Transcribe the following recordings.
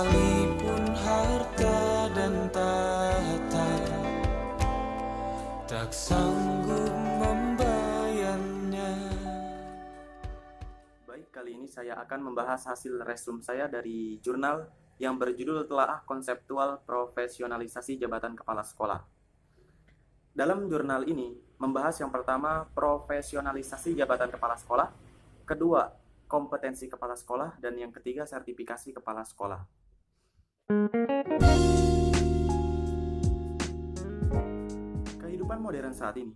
Sekalipun harta dan tahta tak sanggup membayarnya. Baik, kali ini saya akan membahas hasil resum saya dari jurnal yang berjudul Telaah Konseptual Profesionalisasi Jabatan Kepala Sekolah. Dalam jurnal ini membahas yang pertama profesionalisasi jabatan kepala sekolah, kedua kompetensi kepala sekolah, dan yang ketiga sertifikasi kepala sekolah. Kehidupan modern saat ini,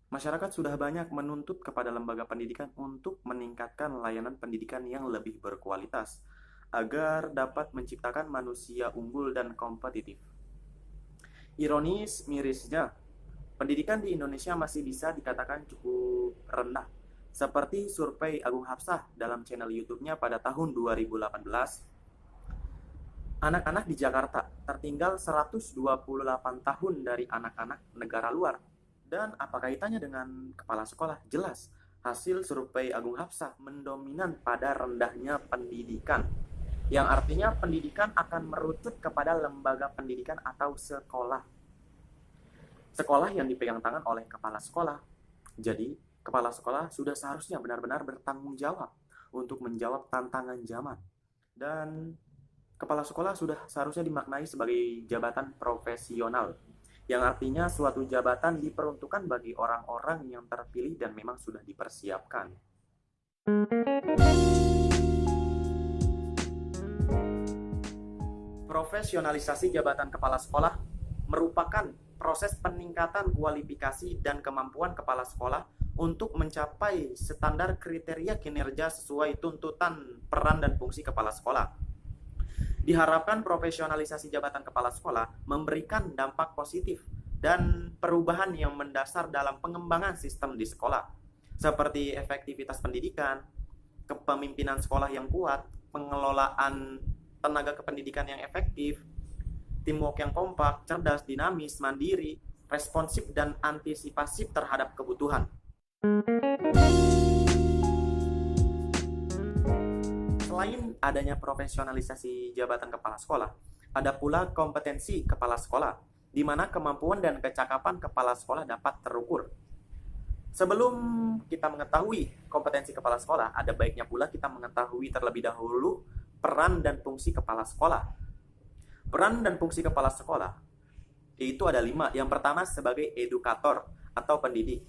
masyarakat sudah banyak menuntut kepada lembaga pendidikan untuk meningkatkan layanan pendidikan yang lebih berkualitas agar dapat menciptakan manusia unggul dan kompetitif. Ironis mirisnya, pendidikan di Indonesia masih bisa dikatakan cukup rendah. Seperti survei Agung Hapsah dalam channel YouTube-nya pada tahun 2018, anak-anak di Jakarta tertinggal 128 tahun dari anak-anak negara luar. Dan apa kaitannya dengan kepala sekolah? Jelas, hasil survei Agung Hapsah mendominan pada rendahnya pendidikan, yang artinya pendidikan akan merucut kepada lembaga pendidikan atau sekolah. Sekolah yang dipegang tangan oleh kepala sekolah. Jadi, kepala sekolah sudah seharusnya benar-benar bertanggung jawab untuk menjawab tantangan zaman. Dan kepala sekolah sudah seharusnya dimaknai sebagai jabatan profesional, yang artinya suatu jabatan diperuntukkan bagi orang-orang yang terpilih dan memang sudah dipersiapkan. Profesionalisasi jabatan kepala sekolah merupakan proses peningkatan kualifikasi dan kemampuan kepala sekolah untuk mencapai standar kriteria kinerja sesuai tuntutan peran dan fungsi kepala sekolah. Diharapkan profesionalisasi jabatan kepala sekolah memberikan dampak positif dan perubahan yang mendasar dalam pengembangan sistem di sekolah, seperti efektivitas pendidikan, kepemimpinan sekolah yang kuat, pengelolaan tenaga kependidikan yang efektif, teamwork yang kompak, cerdas, dinamis, mandiri, responsif, dan antisipasif terhadap kebutuhan. Selain adanya profesionalisasi jabatan kepala sekolah, ada pula kompetensi kepala sekolah, di mana kemampuan dan kecakapan kepala sekolah dapat terukur. Sebelum kita mengetahui kompetensi kepala sekolah, ada baiknya pula kita mengetahui terlebih dahulu peran dan fungsi kepala sekolah. Peran dan fungsi kepala sekolah yaitu ada 5. Yang pertama sebagai edukator atau pendidik,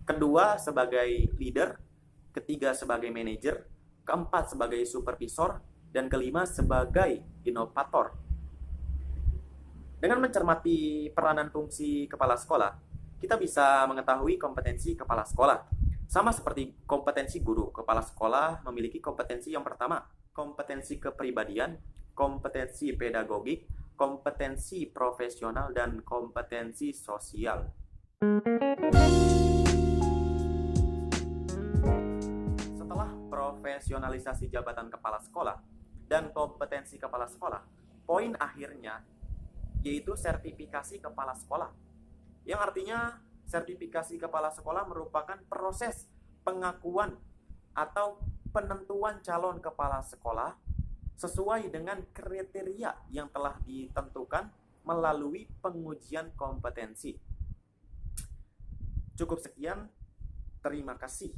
kedua sebagai leader, ketiga sebagai manajer, keempat sebagai supervisor, dan kelima sebagai inovator. Dengan mencermati peranan fungsi kepala sekolah, kita bisa mengetahui kompetensi kepala sekolah. Sama seperti kompetensi guru, kepala sekolah memiliki kompetensi yang pertama, kompetensi kepribadian, kompetensi pedagogik, kompetensi profesional, dan kompetensi sosial. Setelah profesionalisasi jabatan kepala sekolah dan kompetensi kepala sekolah, poin akhirnya yaitu sertifikasi kepala sekolah, yang artinya sertifikasi kepala sekolah merupakan proses pengakuan atau penentuan calon kepala sekolah sesuai dengan kriteria yang telah ditentukan melalui pengujian kompetensi. Cukup sekian, terima kasih.